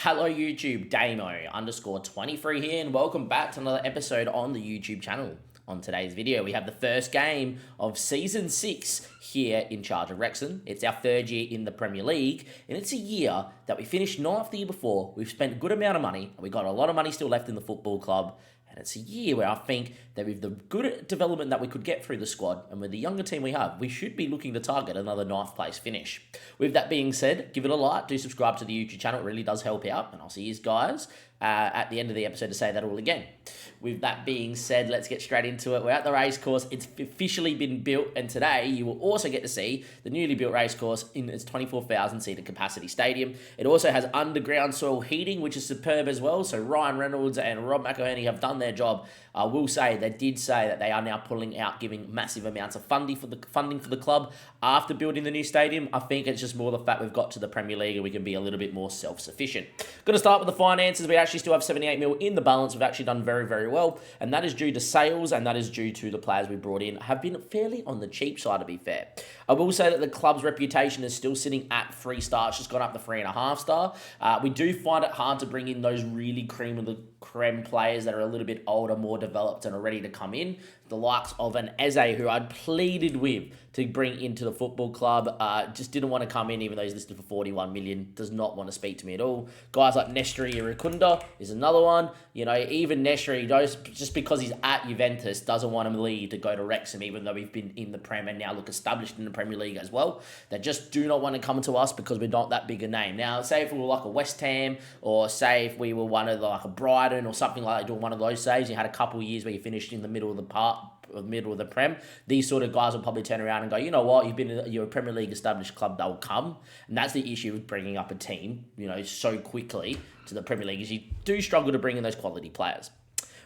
Hello YouTube, Damo_23 here, and welcome back to another episode on the YouTube channel. On today's video, we have the first game of Season 6 here in charge of Wrexham. It's our third year in the Premier League, and it's a year that we finished ninth the year before. We've spent a good amount of money, and we've got a lot of money still left in the football club. And it's a year where I think that with the good development that we could get through the squad and with the younger team we have, we should be looking to target another ninth place finish. With that being said, give it a like, do subscribe to the YouTube channel, it really does help out. And I'll see you guys at the end of the episode to say that all again. With that being said, let's get straight into it. We're at the race course. It's officially been built, and today you will also get to see the newly built race course in its 24,000 seater capacity stadium. It also has underground soil heating, which is superb as well. So Ryan Reynolds and Rob McElhenney have done their job. I will say they did say that they are now pulling out, giving massive amounts of funding for the club after building the new stadium. I think it's just more the fact we've got to the Premier League and we can be a little bit more self-sufficient. Going to start with the finances. We actually still have 78 mil in the balance. We've actually done very, very well, and that is due to sales, and that is due to the players we brought in have been fairly on the cheap side, to be fair. I will say that the club's reputation is still sitting at 3 stars, just gone up to 3.5 star. We do find it hard to bring in those really cream of the creme players that are a little bit older, more developed, and are ready to come in. The likes of an Eze, who I'd pleaded with to bring into the football club, just didn't want to come in, even though he's listed for 41 million, does not want to speak to me at all. Guys like Nestri Irukunda is another one. You know, even Nestri, just because he's at Juventus, doesn't want him to leave to go to Wrexham, even though we've been in the Prem and now look established in the Premier League as well. They just do not want to come to us because we're not that big a name. Now, say if we were like a West Ham, or say if we were one of like a Brighton or something like that, doing one of those saves, you had a couple of years where you finished in the middle of the Prem, these sort of guys will probably turn around and go, you know what, you're a Premier League established club, they'll come. And that's the issue with bringing up a team, you know, so quickly to the Premier League, is you do struggle to bring in those quality players.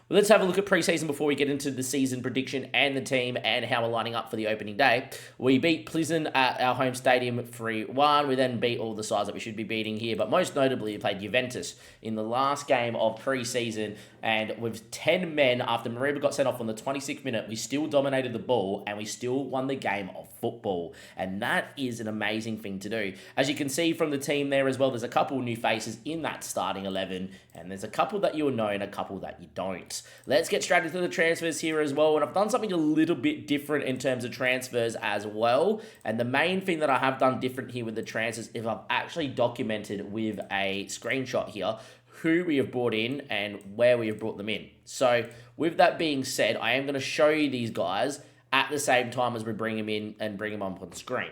Well, let's have a look at pre-season before we get into the season prediction and the team and how we're lining up for the opening day. We beat Pleasant at our home stadium 3-1. We then beat all the sides that we should be beating here, but most notably we played Juventus in the last game of pre-season, and with 10 men after Mariba got sent off on the 26th minute, we still dominated the ball and we still won the game of football, and that is an amazing thing to do. As you can see from the team there as well, there's a couple new faces in that starting 11, and there's a couple that you'll know and a couple that you don't. Let's get straight into the transfers here as well, and I've done something a little bit different in terms of transfers as well, and the main thing that I have done different here with the transfers is I've actually documented with a screenshot here who we have brought in and where we have brought them in. So with that being said, I am going to show you these guys at the same time as we bring them in and bring them up on screen.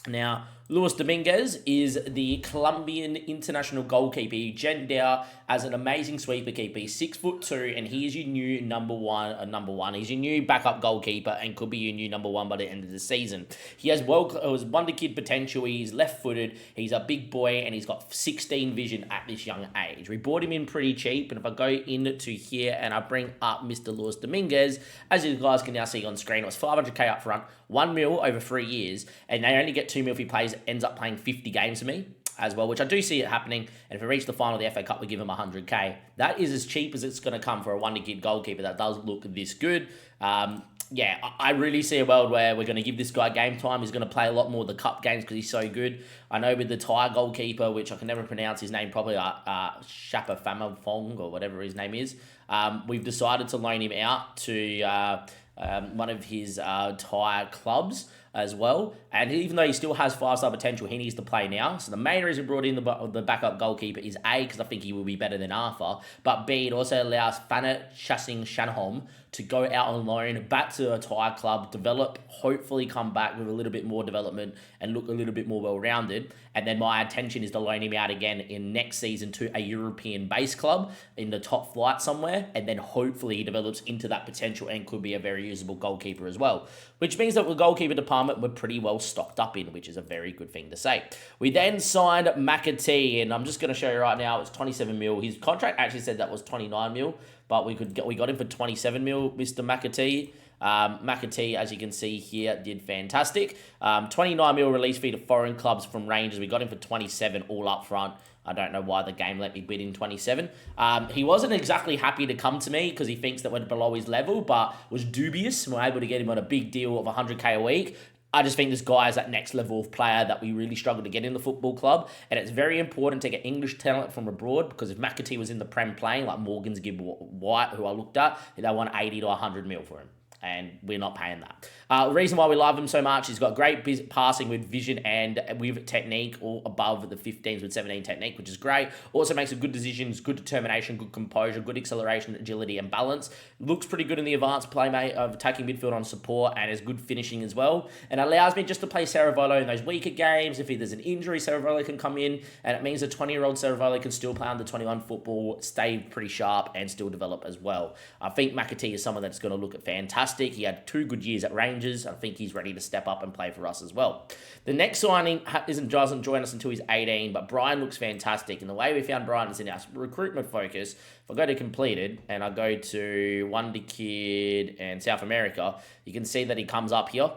Now, Luis Dominguez is the Colombian international goalkeeper. He jumped out as an amazing sweeper keeper. He's 6'2", and he is your new number one. He's your new backup goalkeeper and could be your new number one by the end of the season. He has Wonderkid potential. He's left-footed. He's a big boy, and he's got 16 vision at this young age. We bought him in pretty cheap, and if I go into here and I bring up Mr. Luis Dominguez, as you guys can now see on screen, it was 500k up front, 1 mil over 3 years, and they only get 2 mil if he plays, ends up playing 50 games for me as well, which I do see it happening. And if we reach the final of the FA Cup, we give him 100k. That is as cheap as it's going to come for a Wonderkid goalkeeper that does look this good. Yeah, I really see a world where we're going to give this guy game time. He's going to play a lot more of the cup games because he's so good. I know with the Thai goalkeeper, which I can never pronounce his name properly, Shapa Famafong or whatever his name is, we've decided to loan him out to one of his Thai clubs as well. And even though he still has 5-star potential, he needs to play now. So the main reason we brought in the backup goalkeeper is A, because I think he will be better than Arthur, but B, it also allows Fanat Chasing Shanhom to go out on loan back to a Thai club, develop, hopefully come back with a little bit more development and look a little bit more well-rounded. And then my intention is to loan him out again in next season to a European-based club in the top flight somewhere, and then hopefully he develops into that potential and could be a very usable goalkeeper as well. Which means that the goalkeeper department we're pretty well stocked up in, which is a very good thing to say. We then signed McAtee, and I'm just going to show you right now, it's 27 mil. His contract actually said that was 29 mil, but we got him for 27 mil, Mr. McAtee. McAtee, as you can see here, did fantastic. 29 mil release fee to foreign clubs from Rangers. We got him for 27 all up front. I don't know why the game let me bid in 27. He wasn't exactly happy to come to me because he thinks that we're below his level, but was dubious. We're able to get him on a big deal of 100k a week. I just think this guy is that next level of player that we really struggle to get in the football club. And it's very important to get English talent from abroad, because if McAtee was in the Prem playing, like Morgan's Gibb White, who I looked at, they want 80 to 100 mil for him. And we're not paying that. The reason why we love him so much, he's got great passing with vision and with technique, all above the 15s with 17 technique, which is great. Also makes good decisions, good determination, good composure, good acceleration, agility, and balance. Looks pretty good in the advanced play, mate, of attacking midfield on support, and has good finishing as well. And allows me just to play Saravolo in those weaker games. If there's an injury, Saravolo can come in, and it means a 20-year-old Saravolo can still play under 21 football, stay pretty sharp, and still develop as well. I think McAtee is someone that's going to look at fantastic. He had 2 good years at Rangers. I think he's ready to step up and play for us as well. The next signing doesn't join us until he's 18, but Brian looks fantastic. And the way we found Brian is in our recruitment focus. If I go to completed and I go to Wonderkid and South America, you can see that he comes up here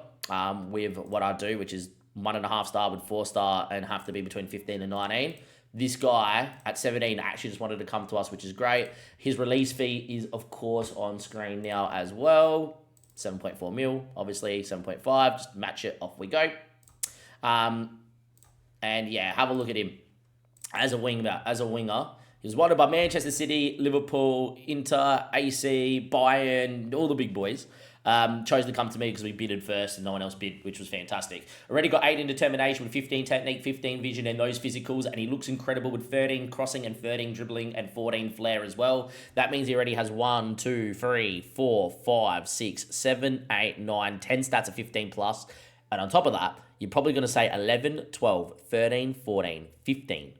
with what I do, which is 1.5 star with 4 star and have to be between 15 and 19. This guy at 17 actually just wanted to come to us, which is great. His release fee is, of course, on screen now as well. 7.4 mil, obviously 7.5. Just match it, off we go. And yeah, have a look at him as a winger. He was wanted by Manchester City, Liverpool, Inter, AC, Bayern, all the big boys. Chose to come to me because we bidded first and no one else bid, which was fantastic. Already got 8 in determination with 15 technique, 15 vision and those physicals, and he looks incredible with 13 crossing and 13 dribbling and 14 flair as well. That means he already has 1, 2, 3, 4, 5, 6, 7, 8, 9, 10 stats of 15 plus. And on top of that, you're probably going to say 11, 12, 13, 14, 15.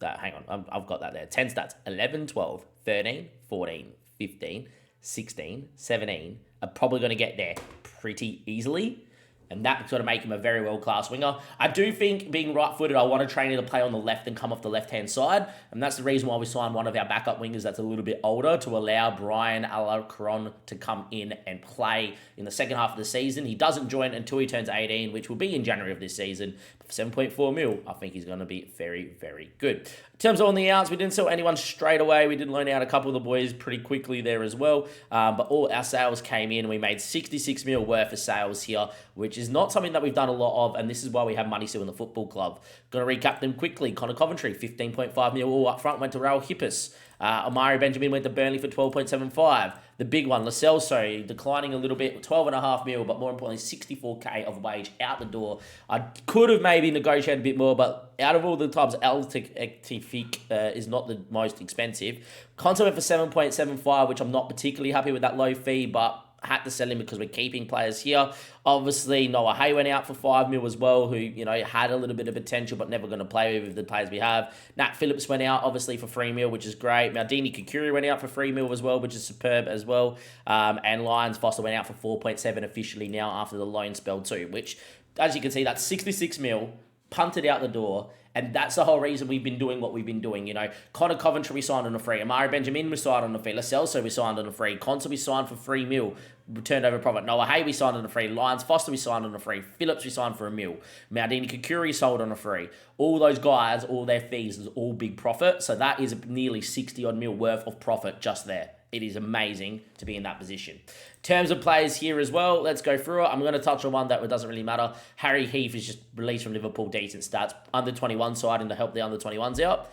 Hang on, I've got that there. 10 stats. 11, 12, 13, 14, 15, 16, 17 are probably going to get there pretty easily. And that's going to make him a very world-class winger. I do think, being right-footed, I want to train him to play on the left and come off the left-hand side. And that's the reason why we signed one of our backup wingers that's a little bit older, to allow Brian Alarcon to come in and play in the second half of the season. He doesn't join until he turns 18, which will be in January of this season. 7.4 mil, I think he's going to be very, very good. In terms of on the outs, we didn't sell anyone straight away. We did loan out a couple of the boys pretty quickly there as well. But all our sales came in. We made 66 mil worth of sales here, which is not something that we've done a lot of, and this is why we have money still in the football club. Going to recap them quickly. Connor Coventry, 15.5 mil all up front, went to Raul Hippus. Omari Benjamin went to Burnley for 12.75. The big one, Lo Celso, declining a little bit, 12.5 mil, but more importantly, 64k of wage out the door. I could have maybe negotiated a bit more, but out of all the clubs, Eltific is not the most expensive. Conte went for 7.75, which I'm not particularly happy with that low fee, but had to sell him because we're keeping players here. Obviously, Noah Hay went out for 5 mil as well, who, had a little bit of potential, but never going to play with the players we have. Nat Phillips went out, obviously, for 3 mil, which is great. Maldini Kikuri went out for 3 mil as well, which is superb as well. And Lyons Foster went out for 4.7 officially now after the loan spell too, which, as you can see, that's 66 mil, punted out the door. And that's the whole reason we've been doing what we've been doing. Connor Coventry we signed on a free. Amari Benjamin we signed on a free. Lo Celso we signed on a free. Conte we signed for 3 mil. Turned over profit. Noah Hay we signed on a free. Lyons Foster we signed on a free. Phillips we signed for 1 mil. Maldini Kikuri sold on a free. All those guys, all their fees is all big profit. So that is nearly 60 odd mil worth of profit just there. It is amazing to be in that position. In terms of players here as well, let's go through it. I'm going to touch on one that doesn't really matter. Harry Heath is just released from Liverpool, decent stats. Under 21 side and to help the under 21s out.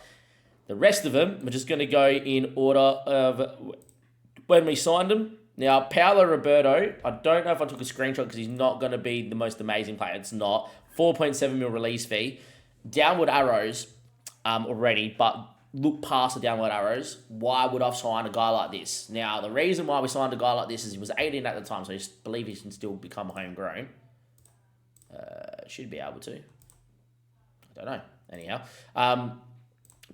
The rest of them, we're just going to go in order of when we signed them. Now, Paolo Roberto, I don't know if I took a screenshot because he's not going to be the most amazing player. It's not. 4.7 mil release fee. Downward arrows already, but look past the downward arrows. Why would I sign a guy like this? Now, the reason why we signed a guy like this is he was 18 at the time, so I believe he can still become homegrown. Should be able to. I don't know. Anyhow.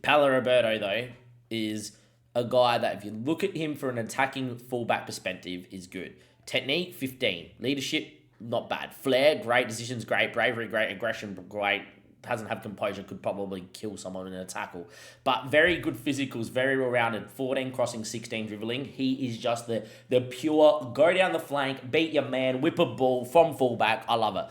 Paolo Roberto, though, is a guy that if you look at him for an attacking fullback perspective is good. Technique, 15. Leadership, not bad. Flair, great. Decisions, great. Bravery, great. Aggression, great. Doesn't have composure, could probably kill someone in a tackle. But very good physicals, very well-rounded. 14 crossing, 16 dribbling. He is just the pure, go down the flank, beat your man, whip a ball from fullback. I love it.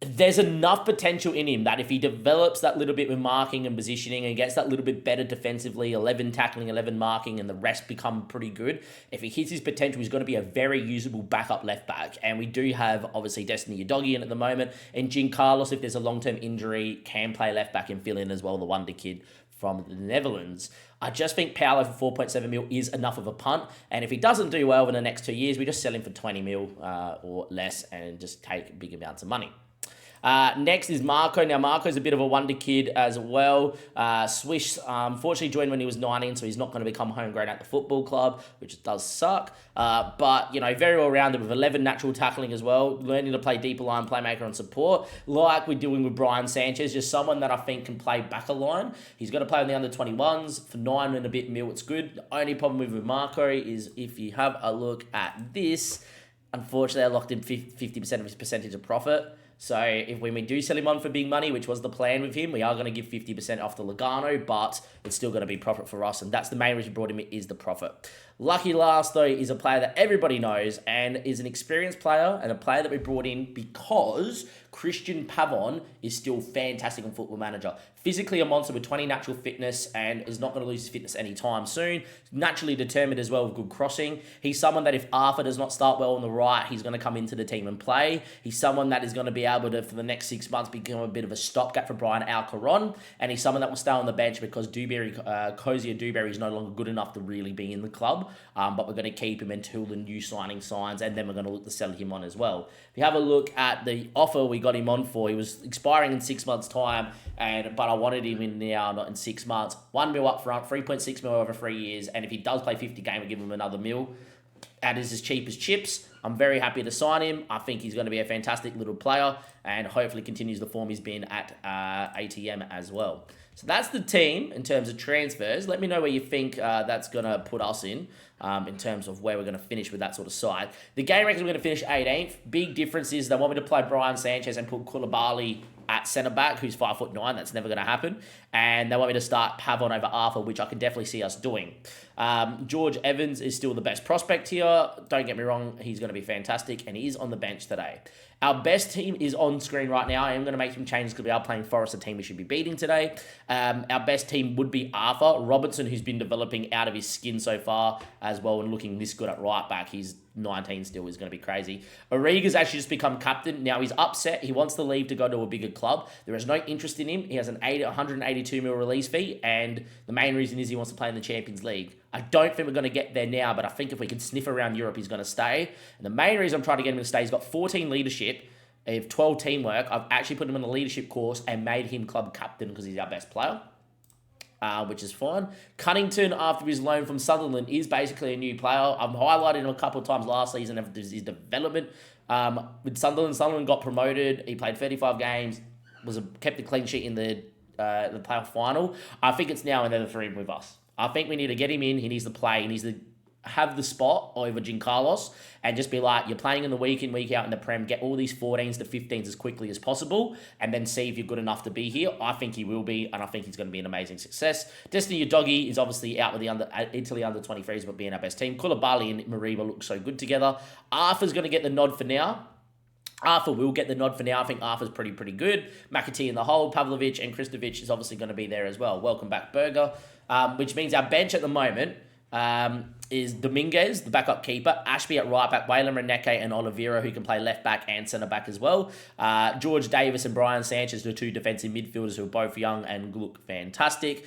there's enough potential in him that if he develops that little bit with marking and positioning and gets that little bit better defensively, 11 tackling, 11 marking, and the rest become pretty good, if he hits his potential, he's going to be a very usable backup left back. And we do have, obviously, Destiny Udogie in at the moment. And Jean Carlos, if there's a long-term injury, can play left back and fill in as well, the wonder kid from the Netherlands. I just think Paolo for 4.7 mil is enough of a punt. And if he doesn't do well in the next 2 years, we just sell him for 20 mil or less and just take big amounts of money. Next is Marco. Now, Marco's a bit of a wonder kid as well. Swish, unfortunately, joined when he was 19, so he's not going to become homegrown at the football club, which does suck. But, very well-rounded with 11 natural tackling as well, learning to play deeper line, playmaker and support, like we're doing with Brian Sanchez, just someone that I think can play back a line. He's got to play in the under-21s for 9 and a bit mil. It's good. The only problem with Marco is if you have a look at this, unfortunately, I locked in 50% of his percentage of profit. So when we do sell him on for big money, which was the plan with him, we are going to give 50% off the Lugano, but it's still going to be profit for us. And that's the main reason we brought him in, is the profit. Lucky Last, though, is a player that everybody knows and is an experienced player and a player that we brought in because Christian Pavon is still fantastic on Football Manager. Physically a monster with 20 natural fitness and is not going to lose his fitness anytime soon. Naturally determined as well with good crossing. He's someone that if Arthur does not start well on the right, he's going to come into the team and play. He's someone that is going to be able to, for the next 6 months, become a bit of a stopgap for Brian Alcaron. And he's someone that will stay on the bench because Cozier Dewberry is no longer good enough to really be in the club. But we're going to keep him until the new signing signs, and then we're going to look to sell him on as well. If you have a look at the offer we got him on for, he was expiring in 6 months' time, but I wanted him in now, not in 6 months. 1 mil up front, 3.6 mil over 3 years, and if he does play 50 games, we'll give him another mil. That is as cheap as chips. I'm very happy to sign him. I think he's going to be a fantastic little player and hopefully continues the form he's been at ATM as well. So that's the team in terms of transfers. Let me know where you think that's going to put us in terms of where we're going to finish with that sort of side. The game reckons we're going to finish 18th. Big difference is they want me to play Brian Sanchez and put Koulibaly at centre-back, who's 5'9". That's never going to happen. And they want me to start Pavon over Arthur, which I can definitely see us doing. George Evans is still the best prospect here. Don't get me wrong, he's going to be fantastic, and he is on the bench today. Our best team is on screen right now. I am going to make some changes because we are playing Forest, a team we should be beating today. Our best team would be Arthur. Robertson, who's been developing out of his skin so far as well and looking this good at right back. He's 19 still, is going to be crazy. Origa's actually just become captain. Now he's upset. He wants to leave to go to a bigger club. There is no interest in him. He has an 182 mil release fee, and the main reason is he wants to play in the Champions League. I don't think we're going to get there now, but I think if we can sniff around Europe, he's going to stay. And the main reason I'm trying to get him to stay, he's got 14 leadership, he have 12 teamwork. I've actually put him in a leadership course and made him club captain because he's our best player. Which is fine. Cunnington, after his loan from Sunderland, is basically a new player. I've highlighted him a couple of times last season of his development. With Sunderland got promoted. He played 35 games, kept a clean sheet in the playoff final. I think it's now and then for him with us. I think we need to get him in. He needs to play. He needs to have the spot over Jean Carlos and just be like, you're playing in the week in, week out in the Prem, get all these 14s to 15s as quickly as possible and then see if you're good enough to be here. I think he will be, and I think he's going to be an amazing success. Destiny Udogie is obviously out with the Italy under-23s, but being our best team. Koulibaly and Mariba look so good together. Arthur's going to get the nod for now. Arthur will get the nod for now. I think Arthur's pretty good. McAtee in the hole. Pavlovic and Kristovic is obviously going to be there as well. Welcome back, Berger. Which means our bench at the moment is Dominguez, the backup keeper, Ashby at right back, Waylon Reneke and Oliveira, who can play left back and centre back as well. George Davis and Brian Sanchez, the two defensive midfielders who are both young and look fantastic.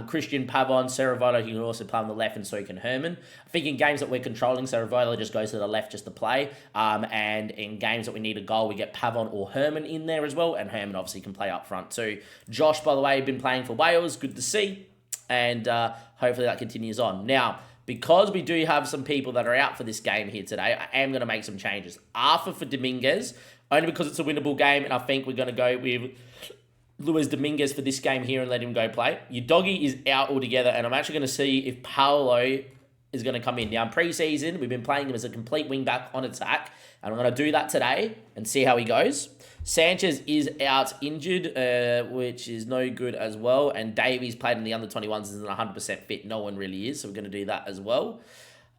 Christian Pavon, Cerevolo, who can also play on the left, and so can Herman. I think in games that we're controlling, Cerevolo just goes to the left just to play. And in games that we need a goal, we get Pavon or Herman in there as well, and Herman obviously can play up front too. Josh, by the way, been playing for Wales, good to see. And hopefully that continues on. Now, because we do have some people that are out for this game here today, I am going to make some changes. Arthur for Dominguez, only because it's a winnable game, and I think we're going to go with Luis Dominguez for this game here and let him go play. Udogie is out altogether, and I'm actually going to see if Paolo is going to come in. Now, in pre-season, we've been playing him as a complete wing-back on attack, and I'm going to do that today and see how he goes. Sanchez is out injured, which is no good as well. And Davies played in the under-21s and is 100% fit. No one really is, so we're going to do that as well.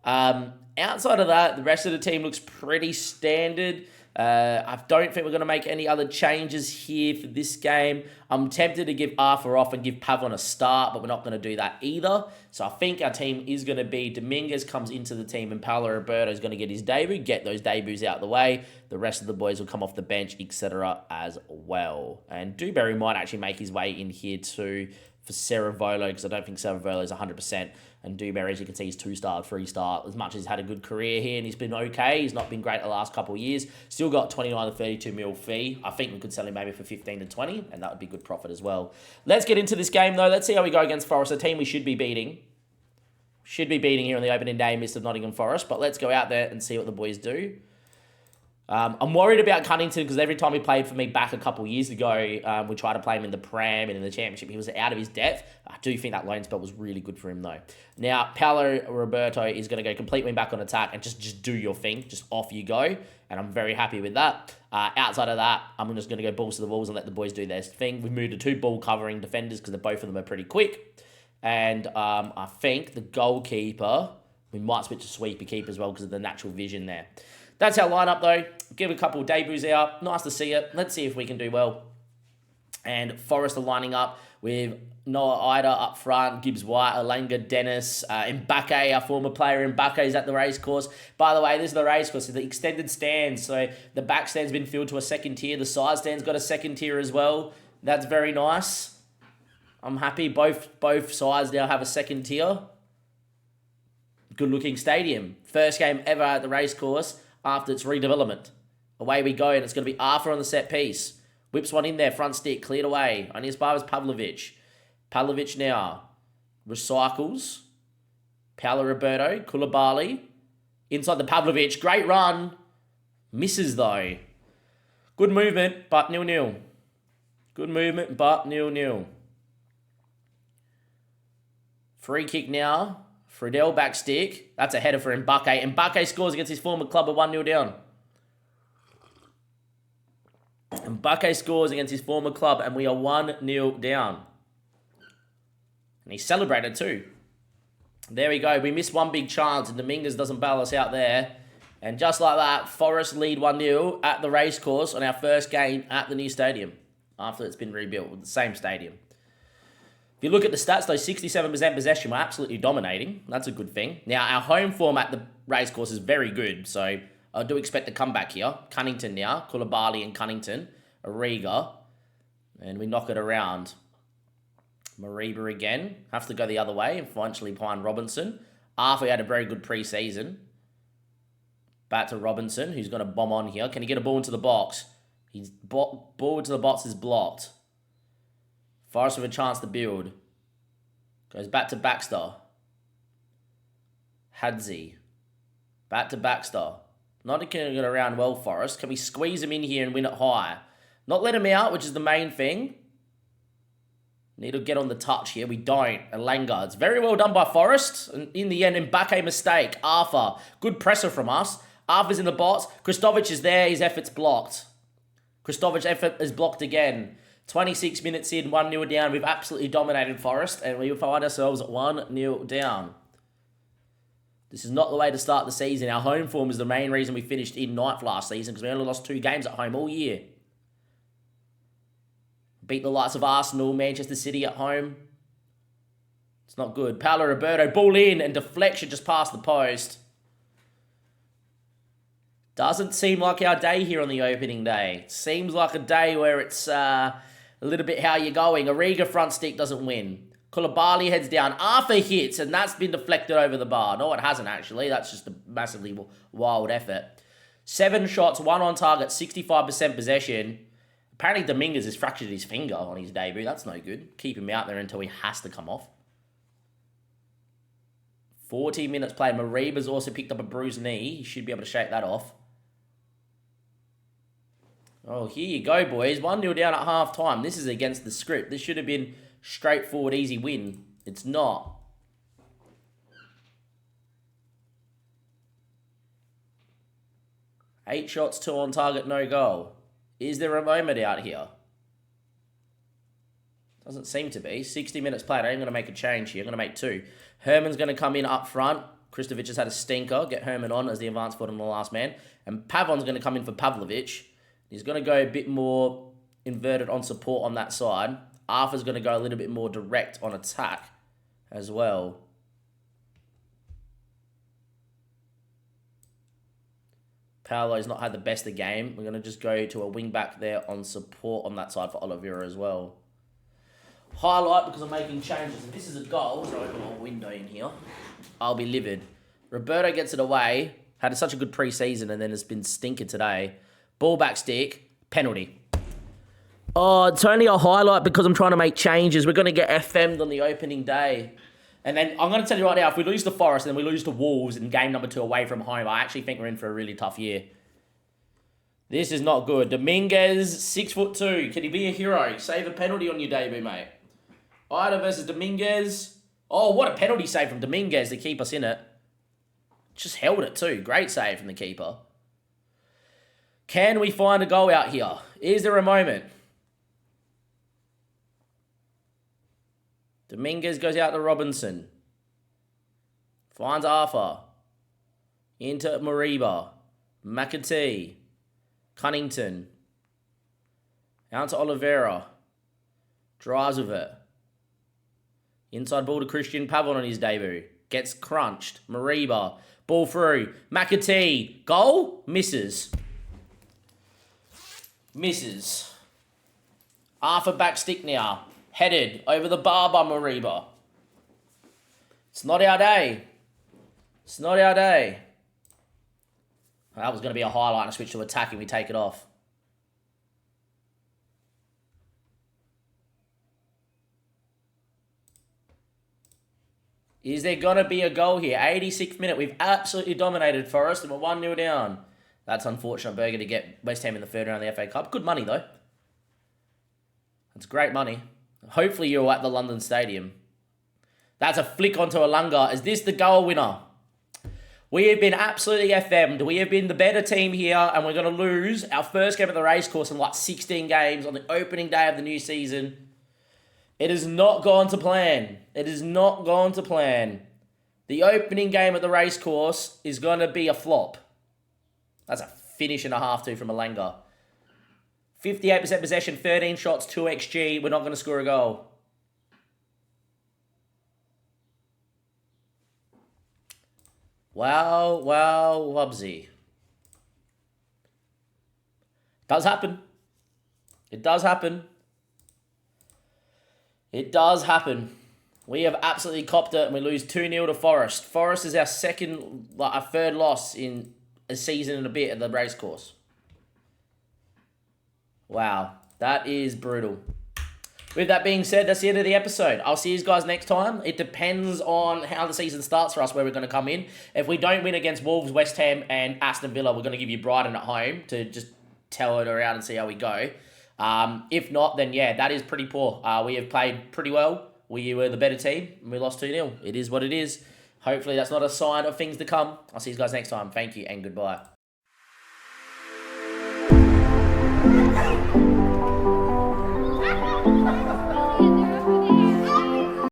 Outside of that, the rest of the team looks pretty standard. I don't think we're going to make any other changes here for this game. I'm tempted to give Arthur off and give Pavon a start, but we're not going to do that either. So I think our team is going to be Dominguez comes into the team and Paolo Roberto is going to get his debut, get those debuts out of the way. The rest of the boys will come off the bench, etc. as well. And Dewberry might actually make his way in here too for Ceravolo, because I don't think Ceravolo is 100%. And Dewberry, as you can see, he's 2-star, 3-star. As much as he's had a good career here and he's been okay, he's not been great the last couple of years. Still got 29 to 32 mil fee. I think we could sell him maybe for 15 to 20, and that would be good profit as well. Let's get into this game, though. Let's see how we go against Forest, a team we should be beating. Should be beating here on the opening day in midst of Nottingham Forest, but let's go out there and see what the boys do. I'm worried about Cunnington because every time he played for me back a couple years ago, we tried to play him in the Prem and in the Championship. He was out of his depth. I do think that loan spell was really good for him, though. Now, Paolo Roberto is going to go complete wing back on attack and just do your thing. Just off you go. And I'm very happy with that. Outside of that, I'm just going to go balls to the walls and let the boys do their thing. We've moved to 2 ball covering defenders because both of them are pretty quick. And I think the goalkeeper, we might switch to sweeper keeper as well because of the natural vision there. That's our lineup, though. Give a couple of debuts out. Nice to see it. Let's see if we can do well. And Forest are lining up with Noah Ida up front, Gibbs White, Alenga Dennis, Mbake, our former player. Mbake is at the racecourse. By the way, this is the racecourse, so the extended stands. So the back stand's been filled to a second tier. The side stand's got a second tier as well. That's very nice. I'm happy. Both sides now have a second tier. Good looking stadium. First game ever at the racecourse after its redevelopment. Away we go, and it's going to be Arthur on the set piece. Whips one in there, front stick, cleared away. Only as far as Pavlovic. Pavlovic now. Recycles. Paolo Roberto, Koulibaly. Inside the Pavlovic, great run. Misses though. Good movement, but 0-0. Good movement, but 0-0. Free kick now. Friedel back stick. That's a header for Mbake. Mbake scores against his former club at 1-0 down. Mbake scores against his former club and we are 1-0 down. And he celebrated too. There we go. We missed one big chance and Dominguez doesn't bail us out there. And just like that, Forest lead 1-0 at the racecourse on our first game at the new stadium. After it's been rebuilt with the same stadium. If you look at the stats, though, 67% possession, we're absolutely dominating. That's a good thing. Now, our home form at the racecourse is very good, so I do expect a comeback here. Cunnington now, Koulibaly and Cunnington, Ariga, and we knock it around. Mariba again, have to go the other way and eventually find Robinson. Arthur had a very good pre-season. Back to Robinson, who's going to bomb on here. Can he get a ball into the box? His ball into the box is blocked. Forest with a chance to build. Goes back to Baxter. Hadzi. Back to Baxter. Not going to get around well, Forest. Can we squeeze him in here and win it high? Not let him out, which is the main thing. Need to get on the touch here. We don't. Alenga. It's very well done by Forest. And in the end, Mbake mistake. Arthur. Good presser from us. Arthur's in the box. Kristovic is there. His effort's blocked. Kristovic's effort is blocked again. 26 minutes in, 1-0 down. We've absolutely dominated Forest, and we find ourselves at 1-0 down. This is not the way to start the season. Our home form is the main reason we finished in ninth last season, because we only lost 2 games at home all year. Beat the likes of Arsenal, Manchester City at home. It's not good. Paolo Roberto, ball in, and deflection just past the post. Doesn't seem like our day here on the opening day. Seems like a day where it's a little bit how you're going. Ariga front stick doesn't win. Koulibaly heads down. Arthur hits, and that's been deflected over the bar. No, it hasn't, actually. That's just a massively wild effort. 7 shots, 1 on target, 65% possession. Apparently, Dominguez has fractured his finger on his debut. That's no good. Keep him out there until he has to come off. 14 minutes played. Mariba's also picked up a bruised knee. He should be able to shake that off. Oh, here you go, boys. 1-0 down at half-time. This is against the script. This should have been straightforward, easy win. It's not. Eight shots, 2 on target, no goal. Is there a moment out here? Doesn't seem to be. 60 minutes played. I'm going to make a change here. I'm going to make 2. Herman's going to come in up front. Kristovic has had a stinker. Get Herman on as the advance forward on the last man. And Pavon's going to come in for Pavlovic. He's going to go a bit more inverted on support on that side. Arthur's going to go a little bit more direct on attack as well. Paolo's not had the best of the game. We're going to just go to a wing back there on support on that side for Oliveira as well. Highlight because I'm making changes. If this is a goal, so I open a window in here, I'll be livid. Roberto gets it away. Had such a good pre-season and then it's been stinker today. Ball back stick. Penalty. Oh, it's only a highlight because I'm trying to make changes. We're going to get FM'd on the opening day. And then I'm going to tell you right now, if we lose to Forest and then we lose to Wolves in game number 2 away from home, I actually think we're in for a really tough year. This is not good. Dominguez, 6'2". Can he be a hero? Save a penalty on your debut, mate. Ida versus Dominguez. Oh, what a penalty save from Dominguez to keep us in it. Just held it too. Great save from the keeper. Can we find a goal out here? Is there a moment? Dominguez goes out to Robinson. Finds Arthur. Into Mariba. McAtee. Cunnington. Out to Oliveira. Drives with it. Inside ball to Christian Pavon on his debut. Gets crunched. Mariba. Ball through. McAtee. Goal? Misses. Misses. Arthur back stick now. Headed over the bar by Mariba. It's not our day. It's not our day. That was going to be a highlight and a switch to attacking. We take it off. Is there going to be a goal here? 86th minute. We've absolutely dominated Forest and we're 1-0 down. That's unfortunate, Berger, to get West Ham in the third round of the FA Cup. Good money, though. That's great money. Hopefully you're at the London Stadium. That's a flick onto Alunga. Is this the goal winner? We have been absolutely FM'd. We have been the better team here, and we're going to lose our first game at the racecourse in like 16 games on the opening day of the new season. It has not gone to plan. It has not gone to plan. The opening game at the racecourse is going to be a flop. That's a finish and a half too from Alanga. 58% possession, 13 shots, 2 XG. We're not going to score a goal. Wow, Wubsy. Does happen. It does happen. It does happen. We have absolutely copped it and we lose 2-0 to Forest. Forest is our third loss in a season and a bit at the racecourse. Wow, that is brutal. With that being said, that's the end of the episode. I'll see you guys next time. It depends on how the season starts for us, where we're going to come in. If we don't win against Wolves, West Ham, and Aston Villa, we're going to give you Brighton at home to just tell it around and see how we go. If not, then yeah, that is pretty poor. We have played pretty well. We were the better team, and we lost 2-0. It is what it is. Hopefully that's not a sign of things to come. I'll see you guys next time. Thank you, and goodbye.